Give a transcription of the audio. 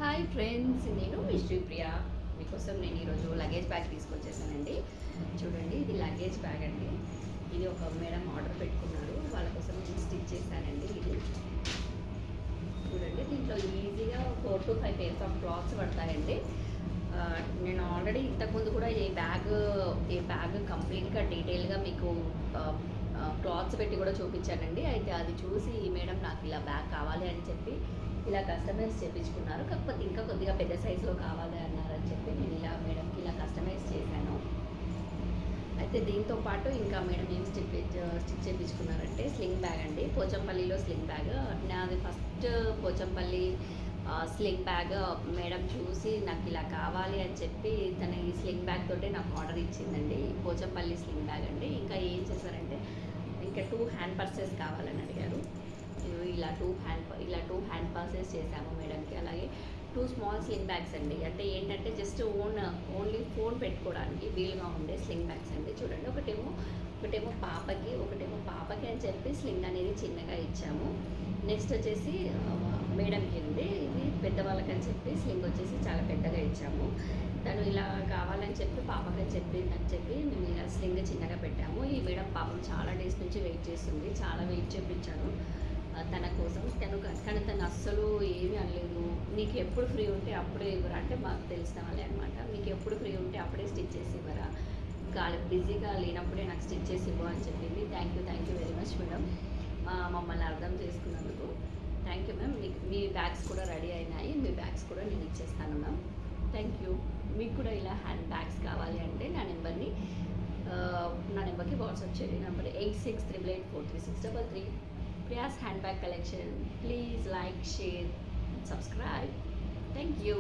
Hi friends, నేను మీ శ్రీప్రియ. మీకోసం నేను ఈరోజు లగేజ్ బ్యాగ్ తీసుకొచ్చేసానండి. చూడండి, ఇది లగేజ్ బ్యాగ్ అండి. ఇది ఒక మేడం ఆర్డర్ పెట్టుకున్నారు, వాళ్ళ కోసం నేను స్టిచ్ చేశానండి. ఇది చూడండి, దీంట్లో ఈజీగా 4 to 5 pairs ఆఫ్ క్లాత్స్ పడతాయండి. నేను ఆల్రెడీ ఇంతకుముందు కూడా ఈ బ్యాగ్ కంప్లీట్గా డీటెయిల్గా మీకు క్లాత్స్ పెట్టి కూడా చూపించానండి. అయితే అది చూసి ఈ మేడం నాకు ఇలా బ్యాగ్ కావాలి అని చెప్పి ఇలా కస్టమైజ్ చేయించుకున్నారు. కాకపోతే ఇంకా కొద్దిగా పెద్ద సైజులో కావాలి అన్నారని చెప్పి నేను ఇలా మేడంకి ఇలా కస్టమైజ్ చేశాను. అయితే దీంతో పాటు ఇంకా మేడం ఏం స్టిచ్ చేయించుకున్నారంటే స్లింగ్ బ్యాగ్ అండి. పోచంపల్లిలో స్లింగ్ బ్యాగ్. నాది first Pochampalli sling bag madam చూసి నాకు ఇలా కావాలి అని చెప్పి తన ఈ స్లింగ్ బ్యాగ్ తోటే నాకు ఆర్డర్ ఇచ్చిందండి. పోచంపల్లి స్లింగ్ బ్యాగ్ అండి. ఇంకా ఏం చేశారంటే ఇంకా 2 హ్యాండ్ పర్సెస్ కావాలని అడిగారు. ఇలా టూ హ్యాండ్ పర్సెస్ చేశాము మేడంకి. అలాగే 2 స్మాల్ స్లింగ్ బ్యాగ్స్ అండి. అంటే ఏంటంటే జస్ట్ ఓన్లీ ఫోన్ పెట్టుకోవడానికి వీలుగా ఉండే స్లింగ్ బ్యాగ్స్ అండి. చూడండి, ఒకటేమో పాపకి అని చెప్పి స్లింగ్ అనేది చిన్నగా ఇచ్చాము. నెక్స్ట్ వచ్చేసి మేడంకి ఉంది, ఇది పెద్దవాళ్ళకని చెప్పి స్లింగ్ వచ్చేసి చాలా పెద్దగా ఇచ్చాము. తను ఇలా కావాలని చెప్పి పాపకని చెప్పి మేము ఇలా స్లింగ్ చిన్నగా పెట్టాము. ఈ మేడం పాపం చాలా డేస్ నుంచి వెయిట్ చేస్తుంది. చాలా వెయిట్ చేయించాను తన కోసం. కానీ తను అస్సలు ఏమీ అనలేదు. నీకు ఎప్పుడు ఫ్రీ ఉంటే అప్పుడే ఇవ్వరా అంటే, మాకు తెలిసిన వాళ్ళే అనమాట. మీకు ఎప్పుడు ఫ్రీ ఉంటే అప్పుడే స్టిచ్ చేసి ఇవ్వరా, బిజీగా లేనప్పుడే నాకు స్టిచ్ చేసి ఇవ్వ అని చెప్పింది. Thank you very much madam, మమ్మల్ని అర్థం చేసుకున్నందుకు. Thank you ma'am. Me bags కూడా రెడీ అయినాయి. మీ బ్యాగ్స్ కూడా నేను ఇచ్చేస్తాను మ్యామ్. Thank you. మీకు కూడా ఇలా హ్యాండ్ బ్యాగ్స్ కావాలి అంటే నా నెంబర్కి వాట్సాప్ చేయండి. Number 8688843633. Priya's handbag collection. Please like, share, subscribe. Thank you.